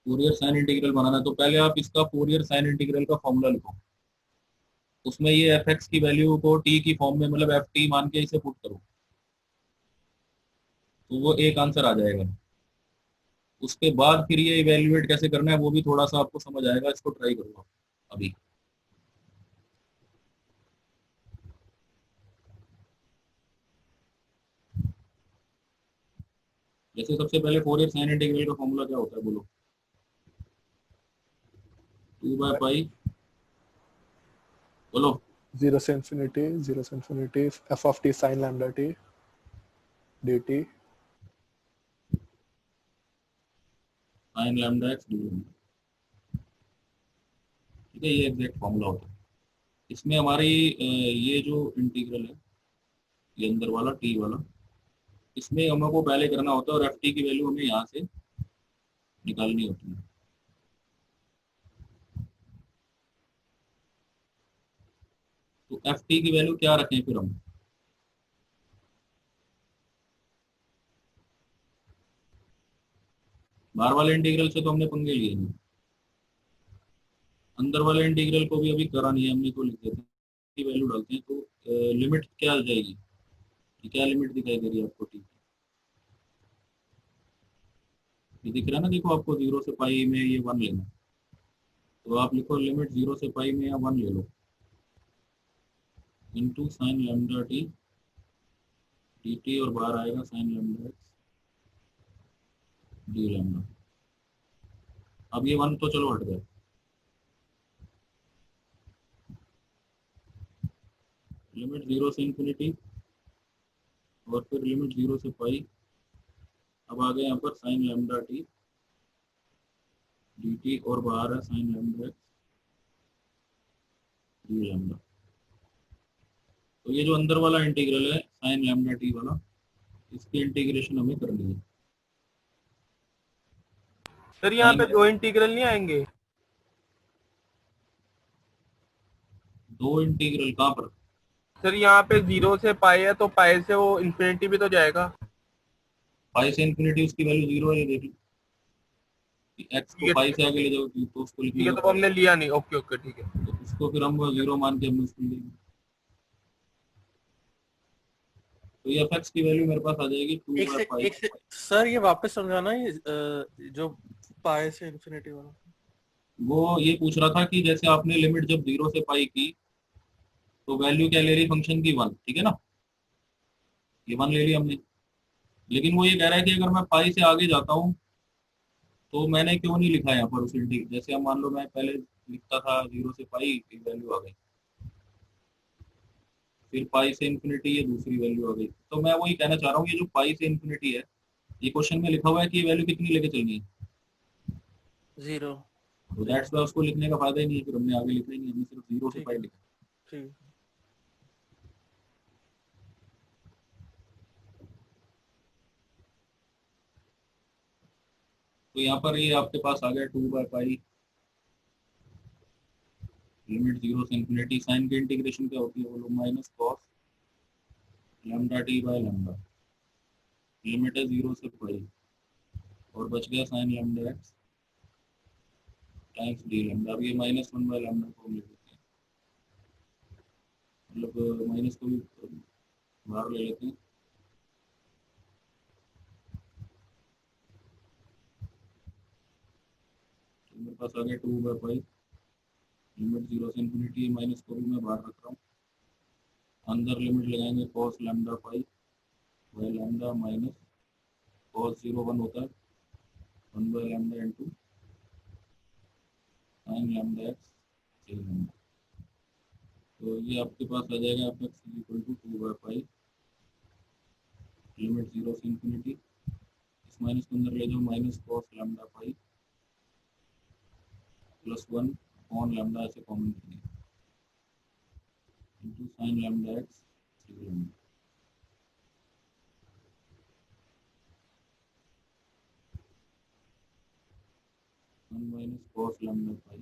फोरियर साइन इंटीग्रल बनाना है तो पहले आप इसका फोरियर साइन इंटीग्रल का फॉर्मूला लिखो, उसमें ये एफ एक्स की वैल्यू को टी की फॉर्म में, मतलब एफ टी मान के इसे पुट करो, तो वो एक आंसर आ जाएगा। उसके बाद फिर ये इवेल्युएट कैसे करना है वो भी थोड़ा सा आपको समझ आएगा, इसको ट्राई करो आप अभी। जैसे सबसे पहले फोरियर साइन इंटीग्रल का फॉर्मूला क्या होता है बोलो? 2 बाय पाई, बोलो। 0 से infinity F of T sine lambda T D T sine lambda x d lambda, ठीक है, ये एग्जैक्ट फॉर्मूला होता है। इसमें हमारी ये जो इंटीग्रल है, ये अंदर वाला टी वाला, इसमें हमको पहले करना होता है और एफ टी की वैल्यू हमें यहाँ से निकालनी होती है। तो एफ टी की वैल्यू क्या रखें फिर हम? बाहर वाले इंटीग्रल से तो हमने पंगे लिए नहीं, अंदर वाले इंटीग्रल को भी अभी करा नहीं है हमने, तो लिख देते हैं की वैल्यू डालते हैं। तो लिमिट क्या आ जाएगी, क्या लिमिट दिखाई दे रही है आपको? टी ये दिख रहा है ना, देखो आपको 0 से पाई में ये 1 लेना, तो आप लिखो लिमिट 0 से पाई में या 1 ले लो into sine lambda t dt और बाहर आएगा sine lambda x d lambda. अब ये 1 तो चलो हट गया, लिमिट 0 से इंफिनिटी और फिर लिमिट 0 से पाई। अब आ गए यहाँ पर साइन लैम्डा टी dt और बाहर है sign lambda x d lambda. तो ये जो अंदर वाला इंटीग्रल है साइन लैम्डा टी वाला, इसकी इंटीग्रेशन हमें करनी है। सर यहाँ पे दो इंटीग्रल नहीं आएंगे? दो इंटीग्रल कहाँ पर? सर यहाँ पे 0 से पाई है तो पाई से वो इंफिनिटी भी तो जाएगा। पाई से इंफिनिटी उसकी वैल्यू 0 है, ये देख लो। एक्स को पाई से आगे ले जाओ तो उसको ठीक लिखने है, का तो हमने लिया नहीं। ओके ओके ठीक है। तो उसको फिर हम 0 मान के हमने उसको लिया। तो ये एफ एक्स की वैल्यू मेरे पास आ जाएगी 2/पाई। सर ये वापस समझाना, ये जो पाई से इंफिनिटी वाला। वो ये पूछ रहा था कि जैसे आपने लिमिट जब 0 से पाई की तो वैल्यू क्या ले रही फंक्शन की 1, ठीक है ना, ये 1 ले ली हमने। लेकिन वो ये कह रहा है कि अगर मैं पाई से आगे जाता हूँ तो मैंने क्यों नहीं लिखा यहाँ पर उस इंटीग्रल। जैसे हम मान लो मैं पहले लिखता था 0 से पाई की वैल्यू आ गई, फिर पाई से इंफिनिटी ये दूसरी वैल्यू आ गई। तो मैं वही कहना चाह रहा हूँ, ये जो पाई से इंफिनिटी है ये क्वेश्चन में लिखा हुआ है कि ये वैल्यू कितनी लेके चलनी है? 0। तो दैट्स वाई उसको लिखने का फायदा ही नहीं है, फिर हमने आगे लिखा ही नहीं, हमने सिर्फ 0 से पाई लिखा। ठीक। तो यहाँ पर ये आपके पास आ गया 2/पाई लिमिट 0 से इंफिनिटी। साइन की इंटीग्रेशन क्या होती है बोलो? Minus cos lambda T by lambda. Limit है 0 से पाई और बच गया sign lambda x times D lambda. अब ये -1/लैम्डा को हम लिख देते हैं, मतलब माइनस को भी बाहर ले लेते हैं। तो मेरे पास आ गया 2/पाई लिमिट 0 से इंफिनिटी। माइनस को भी मैं बाहर रख रहा हूँ, अंदर लिमिट लगाएंगे cos lambda pi by lambda minus cos 0 1 होता है 1/लैम्डा into sine lambda x d lambda. तो ये आपके पास आ जाएगा एफ एक्स इक्वल टू 2/पाई लिमिट 0 से इंफिनिटी। इस माइनस को अंदर ले जाओ, minus cos lambda pi plus 1 on lambda ऐसे कॉमन करिए into sine lambda x d lambda. Minus cos lambda pi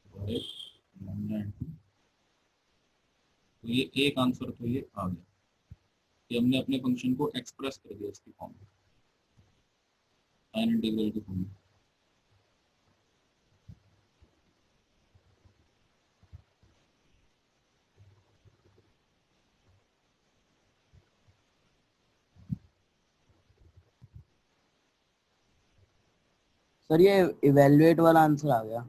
by lambda into. तो ये एक आंसर तो ये आ गया कि हमने अपने फंक्शन को एक्सप्रेस कर दिया इसकी फॉर्म में, साइन इंटीग्रल की फॉर्म में। सर ये इवेल्युएट वाला आंसर आ गया।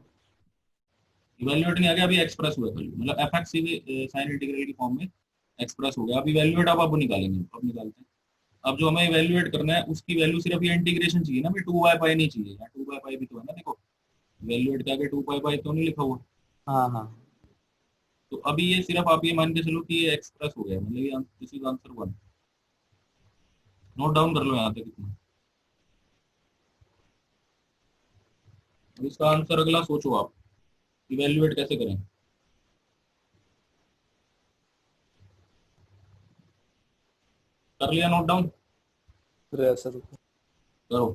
इवेल्युएट नहीं आ गया, अभी एक्सप्रेस हुआ खाली, मतलब एफ एक्स सीधे साइन इंटीग्रल की फॉर्म में एक्सप्रेस हो गया। अब इवेल्युएट अब निकालेंगे, अब निकालते हैं। अब जो हमें इवेल्युएट करना है उसकी वैल्यू सिर्फ ये इंटीग्रेशन चाहिए ना, 2/पाई नहीं चाहिए। यहाँ 2/पाई भी तो है ना, देखो इवेल्युएट के आगे 2/पाई तो नहीं लिखा हुआ। हाँ हाँ। तो अभी ये सिर्फ आप ये मान के चलो कि ये एक्सप्रेस हो गया, मतलब ये this is answer 1। Note down कर लो यहाँ पे कितना। अब इसका आंसर अगला सोचो आप, इवेल्युएट कैसे करें। कर लिया नोट डाउन? सर करो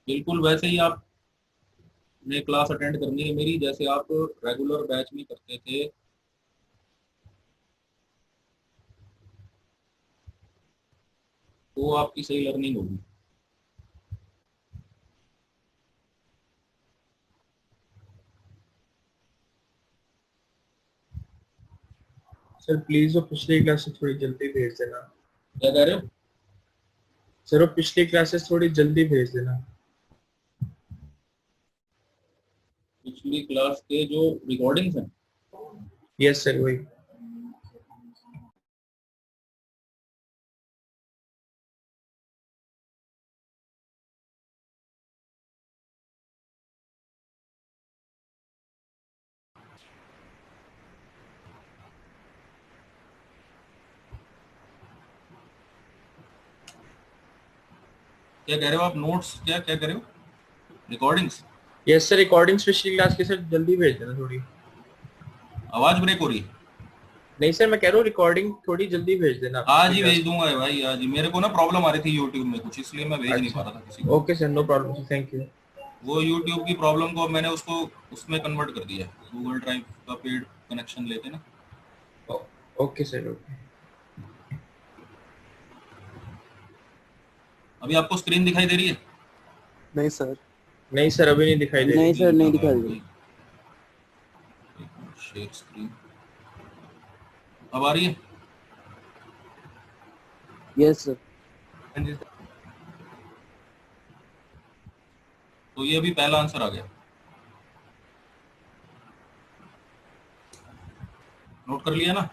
बिल्कुल वैसे ही आप ने क्लास अटेंड करनी है मेरी, जैसे आप रेगुलर बैच में करते थे। तो आपकी सही लर्निंग होगी। सर प्लीज वो पिछली क्लासेस थोड़ी जल्दी भेज देना। क्या कह रहे हो? सर वो पिछली क्लासेस थोड़ी जल्दी भेज देना। पिछली क्लास के जो रिकॉर्डिंग्स हैं? यस सर वही। क्या कह रहे हो आप? नोट्स क्या क्या कह रहे हो? रिकॉर्डिंग्स? यस सर, रिकॉर्डिंग्स पिछली क्लास की सर जल्दी भेज देना थोड़ी। आवाज ब्रेक हो रही है। नहीं सर, मैं कह रहा हूँ रिकॉर्डिंग थोड़ी जल्दी भेज देना आप आज पिछली ही क्लास भेज दूंगा भाई, आज ही। मेरे को ना प्रॉब्लम आ रही थी यूट्यूब में कुछ, इसलिए मैं भेज की। नहीं पा अच्छा, रहा था किसी को। Okay sir, no problem sir, thank you. वो यूट्यूब की प्रॉब्लम को अब मैंने उसको उसमें कन्वर्ट कर दिया है, गूगल ड्राइव का पेड कनेक्शन लेके ना। Okay sir, okay. अभी आपको स्क्रीन दिखाई दे रही है? नहीं सर। नहीं सर, अभी नहीं दिखाई दे रही। नहीं सर, नहीं दिखा दिखाई रहा है दे भाई। शेयर स्क्रीन अब आ रही है? Yes sir. हाँ जी सर। तो ये अभी पहला आंसर आ गया, नोट कर लिया ना?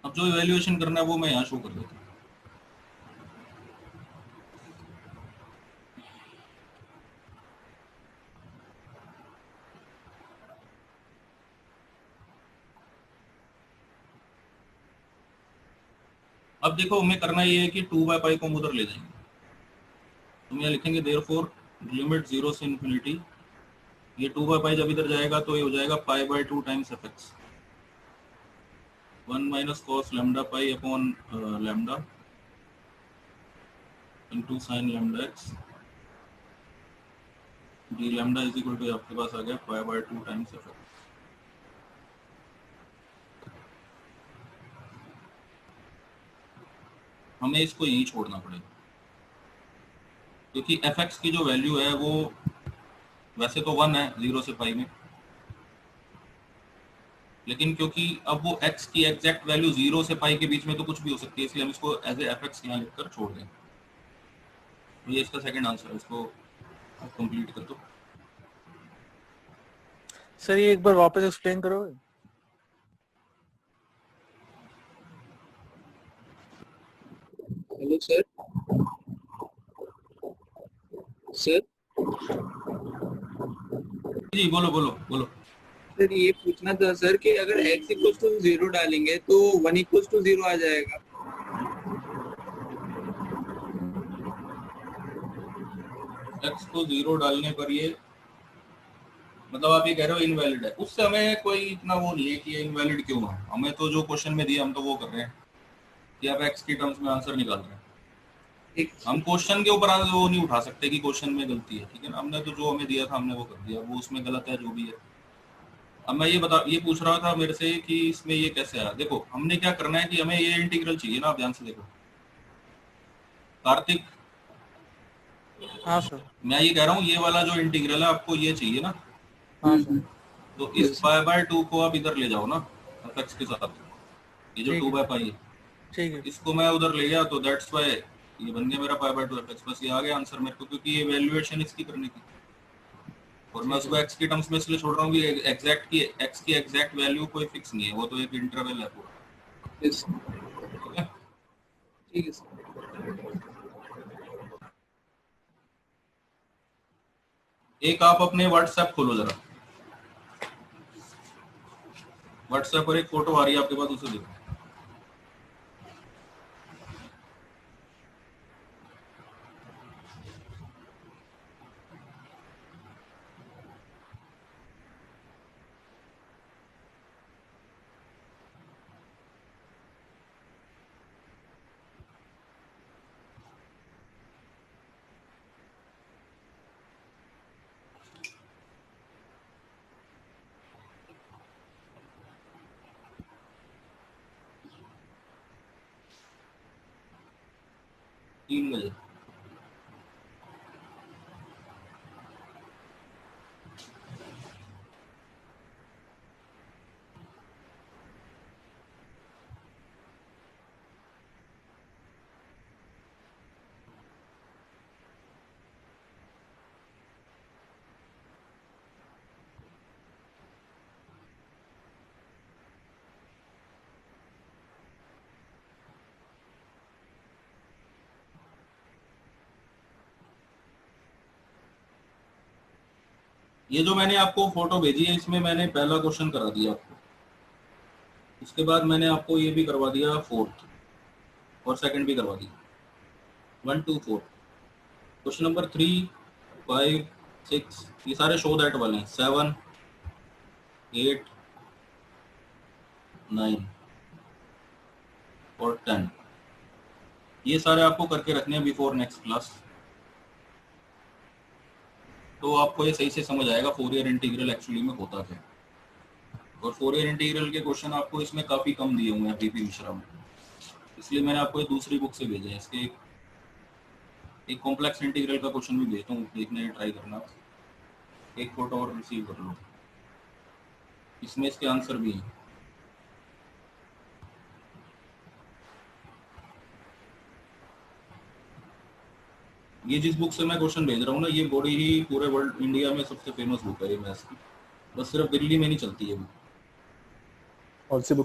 अब जो इवैल्यूएशन करना है वो मैं यहाँ शो कर देता हूँ। अब देखो, हमें करना ये है कि 2/पाई को हम उधर ले जाएंगे। तो यहाँ लिखेंगे देयरफॉर लिमिट 0 से इन्फिनिटी, ये 2/पाई जब इधर जाएगा तो ये हो जाएगा π/2 times fx, 1 minus cos lambda pi upon lambda into sine lambda x d lambda is equal to, आपके पास आ गया π/2 टाइम्स fx। हमें इसको यहीं छोड़ना पड़ेगा, क्योंकि fx की जो वैल्यू है वो वैसे तो 1 है 0 से पाई में, लेकिन क्योंकि अब वो x की एग्जैक्ट वैल्यू 0 से पाई के बीच में तो कुछ भी हो सकती है, इसलिए हम इसको एज ए fx यहाँ लिखकर छोड़ दें। तो ये इसका सेकंड आंसर है, इसको कंप्लीट कर दो। सर ये एक बार वापस एक्सप्लेन करोगे? Hello sir. सर जी बोलो बोलो बोलो। सर ये पूछना था सर कि अगर x इक्वल्स टू 0 डालेंगे तो 1 इक्वल्स टू 0 आ जाएगा। x को 0 डालने पर ये मतलब आप ये कह रहे हो इनवैलिड है, उससे हमें कोई इतना वो नहीं है कि ये इनवैलिड क्यों है। हमें तो जो क्वेश्चन में दिया हम तो वो कर रहे हैं कि आप x की टर्म्स में आंसर निकाल रहे हैं। हम क्वेश्चन के ऊपर वो नहीं उठा सकते कि क्वेश्चन में गलती है, ठीक है ना? हमने तो जो हमें दिया था हमने वो कर दिया, वो उसमें गलत है जो भी है। अब मैं ये पूछ रहा था मेरे से कि इसमें ये कैसे आया। देखो हमने क्या करना है कि हमें ये इंटीग्रल चाहिए ना, आप ध्यान से देखो कार्तिक। हाँ सर। मैं ये कह रहा हूँ ये वाला जो इंटीग्रल है आपको ये चाहिए ना। हाँ सर। तो इस π/2 को आप इधर ले जाओ ना fx के साथ, ये जो 2/पाई है, ठीक है। इसको मैं उधर ले गया तो दैट्स वाई ये बन गया मेरा π/2 fx। बस ये आ गया आंसर मेरे को, क्योंकि ये वैल्यूएशन इसकी करने की, और मैं उसको x की टर्म्स में इसलिए छोड़ रहा हूँ कि एग्जैक्ट की x की एग्जैक्ट वैल्यू कोई फिक्स नहीं है, वो तो एक इंटरवल है पूरा। यस ठीक है, ठीक है सर। एक आप अपने व्हाट्सएप खोलो जरा, व्हाट्सएप पर एक फोटो आ रही है आपके पास, उसे देखो। तीन बजे ये जो मैंने आपको फोटो भेजी है इसमें मैंने पहला क्वेश्चन करा दिया आपको, उसके बाद मैंने आपको ये भी करवा दिया फोर्थ, और सेकंड भी करवा दिया, 1 2 4। क्वेश्चन नंबर 3 5 6 ये सारे शो दैट वाले हैं, 7 8 9 और 10, ये सारे आपको करके रखने हैं बिफोर नेक्स्ट क्लास, तो आपको ये सही से समझ आएगा फोरियर इंटीग्रल एक्चुअली में होता क्या है। और फोरियर इंटीग्रल के क्वेश्चन आपको इसमें काफ़ी कम दिए हुए हैं पीपी मिश्रा में, इसलिए मैंने आपको ये दूसरी बुक से भेजे हैं। इसके एक कॉम्प्लेक्स इंटीग्रल का क्वेश्चन भी भेजता हूँ, देखने ट्राई करना, एक फोटो और रिसीव कर लो, इसमें इसके आंसर भी हैं। ये जिस बुक से मैं क्वेश्चन भेज रहा हूँ ना, ये बड़ी ही पूरे वर्ल्ड इंडिया में सबसे फेमस बुक है ये मैथ्स की, बस सिर्फ दिल्ली में नहीं चलती है बुक। कौन सी बुक